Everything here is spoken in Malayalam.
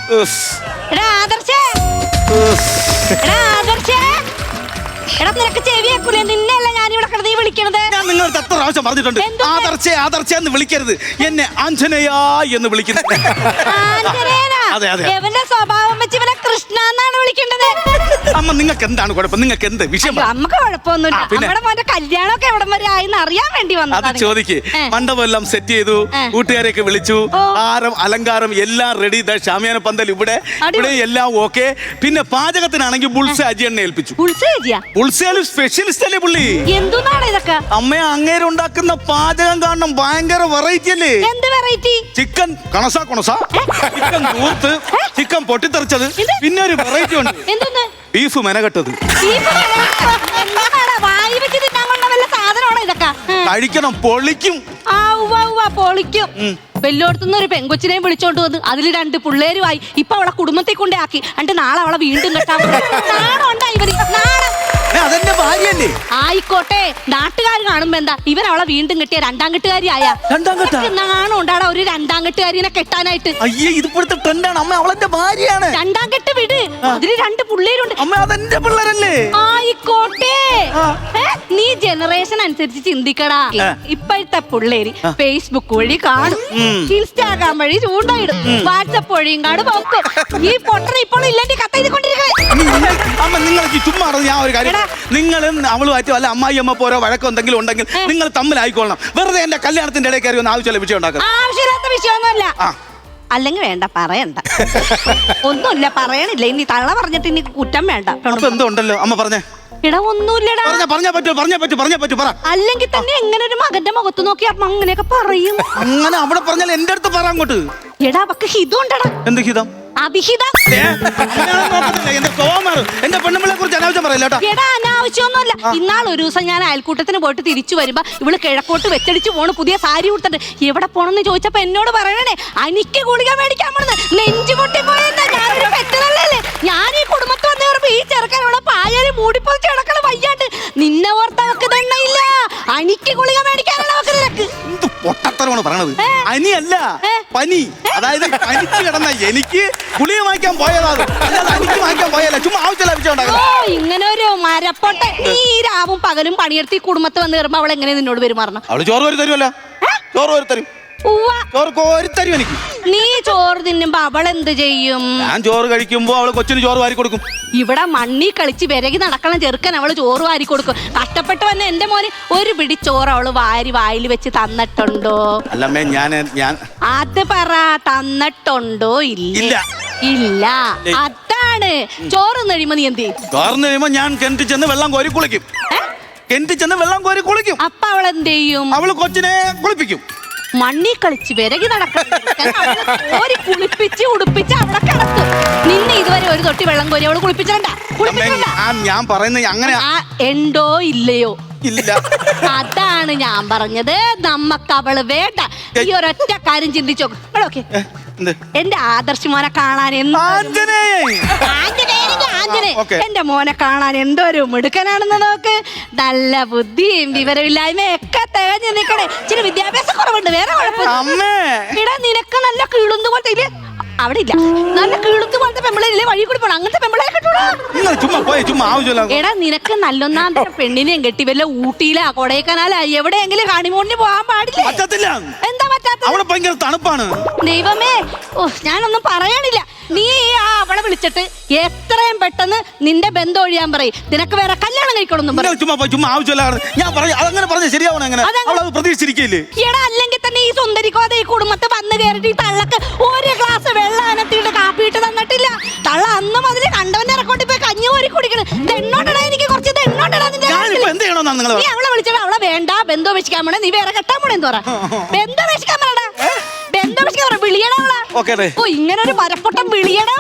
എടാ ആദർശേ, എടാ ആദർശേ, എടാ നിനക്ക് ചെവിയേക്കൂലേ? നിന്നെയല്ല ഞാനിവിടെ കിടന്ന് വിളിക്കണത്. ഞാൻ നിങ്ങളടുത്ത് എത്ര പ്രാവശ്യം പറഞ്ഞിട്ടുണ്ട്, ആദർശേ ആദർശേ എന്ന് വിളിക്കരുത്, എന്നെ ആഞ്ജനേയ എന്ന് വിളിക്കുന്നത്. അതെ അതെ, എവന്റെ സ്വഭാവം വെച്ച് ഇവനെ കൃഷ്ണ എന്നാണ് വിളിക്കേണ്ടത്. അമ്മ നിങ്ങൾക്ക് എന്താണ് കുഴപ്പം? നിങ്ങൾക്ക് എന്ത് വിഷയം? നമുക്ക് കുഴപ്പമൊന്നുമില്ല. നമ്മുടെ മോന്റെ കല്യാണമൊക്കെ എവിടം വരെ ആയിന്ന് അറിയാൻ വേണ്ടി അത് വന്നത്. ചോദിക്ക്. മണ്ഡപം എല്ലാം സെറ്റ് ചെയ്തു, കൂട്ടുകാരെയൊക്കെ വിളിച്ചു, ആരം അലങ്കാരം എല്ലാം റെഡി. ഷാമിയാന പന്തൽ ഇവിടെ എല്ലാം ഓക്കെ. പിന്നെ പാചകത്തിനാണെങ്കിൽ ബുൾസെ അജിയണ്ണെ ഏൽപ്പിച്ചു. ബുൾസേലും സ്പെഷ്യലിസ്റ്റ് അല്ലേ പുള്ളി. എന്താണ് ഇതൊക്കെ? അമ്മ അങ്ങേര് ഉണ്ടാക്കുന്ന പാചകം കാണണം, ഭയങ്കര വെറൈറ്റി അല്ലേ. എന്ത് വെറൈറ്റി? ചിക്കൻ കണസ ചിക്കൻ കൂർത്ത്, ചിക്കൻ പൊട്ടിത്തെറിച്ചത്, പിന്നെ ഒരു വെറൈറ്റി ഉണ്ട്, ബീഫ് മെനകെട്ടത്. കഴിക്കണം, പൊളിക്കും. പൊളിക്കും. വെല്ലോടത്തുനിന്ന് ഒരു പെങ്കൊച്ചിനെയും വിളിച്ചോണ്ട് വന്ന് അതിൽ 2 പിള്ളേരുമായി. ഇപ്പൊ അവളെ കുടുംബത്തെ കൊണ്ടേ ആക്കി. എന്നിട്ട് നാളെ അവളെ വീണ്ടും കെട്ടാൻ അതെന്റെ ഭാര്യയല്ലേ. ആയിക്കോട്ടെ, നാട്ടുകാർ കാണുമ്പോ എന്താ ഇവൻ അവളെ വീണ്ടും കെട്ടിയ 2ാം കെട്ടുകാരിയായ. നാണം ഉണ്ടാടാ ഒരു 2ാം കെട്ടുകാരിനെ കെട്ടാനായിട്ട്. അയ്യേ, ഇതിപ്പോഴത്തെ ട്രെൻഡാണ് അമ്മ. അവളെന്റെ ഭാര്യയാണ്. 2ാം കെട്ട് വിട്, അതില് 2 പിള്ളേരുണ്ട്. അമ്മ അതെന്റെ പിള്ളേരല്ലേ. ആയിക്കോട്ടെ, നീ ജനറേഷൻ അനുസരിച്ച് ചിന്തിക്കടാ. ഇപ്പോഴത്തെ പിള്ളേര് ഫേസ്ബുക്ക് വഴി കാണും, ഇൻസ്റ്റാഗ്രാം വഴി ചൂണ്ടായിടും, വാട്സപ്പ് വഴിയും കാണും പോക്കും. ഈ പൊട്ടണ ഇപ്പോൾ ഇല്ലെങ്കിൽ കത്തെഴുതിക്കൊണ്ടിരിക്കണേ. അമ്മ നിങ്ങൾക്ക് ചുമ്മാ ഞാൻ ഒരു കാര്യം, നിങ്ങളും അവളുമായിട്ട് വല്ല അമ്മായി അമ്മ പോരോ വഴക്കോ എന്തെങ്കിലും ഉണ്ടെങ്കിൽ നിങ്ങൾ തമ്മിലായിക്കൊള്ളണം. വെറുതെ എന്റെ കല്യാണത്തിന്റെ ഇടയിൽ കയറി ഒന്ന് ആവശ്യമുള്ള വിഷയം ഉണ്ടാക്കുക. ആവശ്യമില്ലാത്ത വിഷയമൊന്നുമല്ല. അല്ലെങ്കിൽ വേണ്ട, പറയണ്ട. ഒന്നുമില്ല, പറയണില്ല. ഇനി തള്ള പറഞ്ഞിട്ട് ഇനി കുറ്റം വേണ്ട. എന്തോ ഉണ്ടല്ലോ അമ്മ പറഞ്ഞേ. ഇടാ ഒന്നുമില്ലടാ. അല്ലെങ്കിൽ തന്നെ എങ്ങനെ ഒരു മകന്റെ മുഖത്ത് നോക്കി അമ്മ അങ്ങനെയൊക്കെ പറയും? അങ്ങനെ അവിടെ പറഞ്ഞാൽ എന്റെ അടുത്ത് പറ അങ്ങോട്ട്. എടാ അവക്ക് ഹിതം ഉണ്ടടാ. എന്ത് ഹിതം? അഭിഹിതം. എന്റെ പെണ്ണുങ്ങളെ കുറിച്ച് അനാവശ്യം പറയില്ല. എടാ അനാവശ്യമൊന്നുമല്ല. ഇന്നാൾ ഒരു ദിവസം ഞാൻ അയൽക്കൂട്ടത്തിന് പോയിട്ട് തിരിച്ചു വരുമ്പോ ഇവള് കിഴക്കോട്ട് വെച്ചടിച്ച് പോണ്, പുതിയ സാരി കൊടുത്തിട്ട്. എവിടെ പോണെന്ന് ചോദിച്ചപ്പോ എന്നോട് പറയണേ എനിക്ക് ഗുളിക മേടിക്കാൻ പോണെന്ന്. നെഞ്ചു പൊട്ടി പോയെന്നാ. ഞാനൊരു പെറ്റതല്ലേ. ഞാൻ ഈ കുടുംബത്ത് വന്ന് കയറുമ്പോ ഈ ചെറുക്കനോടെ പായാലും മൂടിപ്പൊളിച്ച് കിടക്കണ വയ്യാണ്ട്. നിന്നെ ഓർത്ത് അവക്ക് തന്നെയില്ല. എനിക്ക് ഗുളിക മേടിക്കാനാണ് അവക്ക് നിനക്ക്. പൊട്ടത്തരമാണ് പറയണത്. അനിയല്ല, പനി. അതായത് പനിച്ച് കിടന്ന എനിക്ക് ഗുളിക വാങ്ങിക്കാൻ പോയതാണ്, എനിക്ക് വാങ്ങിക്കാൻ പോയല്ല. ചുമ്മാ ആവശ്യമില്ല വിഷയം ഉണ്ടാകും. ഇങ്ങനെ ഒരു മരപ്പൊട്ട. നീ രാവും പകലും പണിയെടുത്ത് ഈ കുടുംബത്ത് വന്ന് കയറുമ്പോ അവൾ എങ്ങനെ നിന്നോട് പെരുമാറണം? അവള് ചോറ് വരി തരുമല്ലോ. ചോറ് വരി തരും. ചോറ് കോരി തരും എനിക്ക്. നീ ചോറ് തിന്നുമ്പോ അവൾ എന്ത് ചെയ്യും? ഞാൻ ചോറ് കഴിക്കുമ്പോ അവള് കൊച്ചിന് ചോറ് വാരി കൊടുക്കും. ഇവിടെ മണ്ണി കളിച്ച് വിരകി നടക്കണം ചെറുക്കൻ അവള് ചോറ് വാരി കൊടുക്കും. കഷ്ടപ്പെട്ട് വന്ന എന്റെ മോന് ഒരു പിടി ചോറ് അവള് വായിൽ വെച്ച് തന്നിട്ടുണ്ടോ? അല്ലമ്മേ, ഞാൻ അത് പറ, തന്നിട്ടുണ്ടോ? ഇല്ല. ഇല്ല. അതാണ് ചോറ് കഴിയുമ്പോ നീ എന്ത് ചെയ്യും? ചോറ് കഴിയുമ്പോ ഞാൻ കിണറ്റിൽ ചെന്ന് വെള്ളം കോരി കുളിക്കും. അപ്പൊ അവൾ എന്ത് ചെയ്യും? അവള് കൊച്ചിനെ കുളിപ്പിക്കും. മണ്ണി കളിച്ച് വിരകി നടക്കണം. കുളിപ്പിച്ച് ഉടുപ്പിച്ച് അവിടെ കിടക്കും. നിന്നെ ഇതുവരെ ഒരു തൊട്ടി വെള്ളം കോരി അവള് കുളിപ്പിച്ചിട്ടുണ്ട? ഞാൻ പറയുന്നത് അങ്ങനെ ഉണ്ടോ ഇല്ലയോ? ഇല്ല. അതാണ് ഞാൻ പറഞ്ഞത്. നമ്മക്ക് അവള് വേണ്ട. ഈ ഒരൊറ്റ കാര്യം ചിന്തിച്ചോ. എന്റെ ആദർശ് മോനെ കാണാൻ എന്റെ മോനെ കാണാൻ എന്തോരു മിടുക്കനാണെന്ന് നോക്ക്. നല്ല ബുദ്ധിയും വിവരമില്ലായ്മയും ഒക്കെ തികഞ്ഞു നിൽക്കണേ. ഇച്ചിരി വിദ്യാഭ്യാസ കുറവുണ്ട്, വേറെ കുഴപ്പമില്ല. ഇടാ നിനക്ക് നല്ല കീളുന്നു പോലത്തെ ഇല്ലേ? അവിടെ ഇല്ല. നല്ല കീളുത്തു പോലത്തെ പെമ്പിളേ വഴി കൂടി പോണം. അങ്ങനത്തെ പെമ്പിളെ കിട്ടൂടാ. എടാ നിനക്ക് നല്ലൊന്നാം പെണ്ണിനെയും കെട്ടി വല്ല ഊട്ടിയിലാ കൊടൈക്കനാലാ എവിടെയെങ്കിലും ഹണിമൂണിന് പോകാൻ പാടില്ല. എന്താ പറ്റാത്ത? അവിടെ ഭയങ്കര തണുപ്പാണ്. ദൈവമേ, ഞാനൊന്നും പറയണില്ല. നീ അവളെ വിളിച്ചിട്ട് എത്രയും പെട്ടെന്ന് നിന്റെ ബന്ധം ഒഴിയാൻ പറയും. നിനക്ക് വേറെ കല്യാണം കഴിക്കണമെന്നും പറയും. എടാ അല്ലെങ്കിൽ തന്നെ ഈ സുന്ദരിക്കോതെ ഈ കുടുംബത്ത് വന്ന് കയറിട്ട് ഈ തള്ളക്ക് ഒരു ഗ്ലാസ് വെള്ളം അനത്തിട്ട് കാപ്പിയിട്ട് തന്നിട്ടില്ല. തള്ള അന്ന് മുതൽ കണ്ടവന്റെ ഇറക്കോട്ടി പോയി കഞ്ഞി കോരി കുടിക്കണം. തെണ്ണോട്ടടാ, എനിക്ക് കുറച്ച് തെണ്ണോട്ടടാ. നീ അവളെ വിളിച്ചിട്ട് അവളെ വേണ്ട, ബന്ധം വെച്ചിക്കാൻ പോണേ, നീ വേറെ കെട്ടാൻ പോണേന്ന് പറ. ബന്ധം വെച്ചിക്കാൻ പറയടാ, ബന്ധം വെച്ചിക്കാൻ പറ. വിളിയടാ അവളെ. ഇങ്ങനെ ഒരു മരപ്പൊട്ടം വിളിയടാ.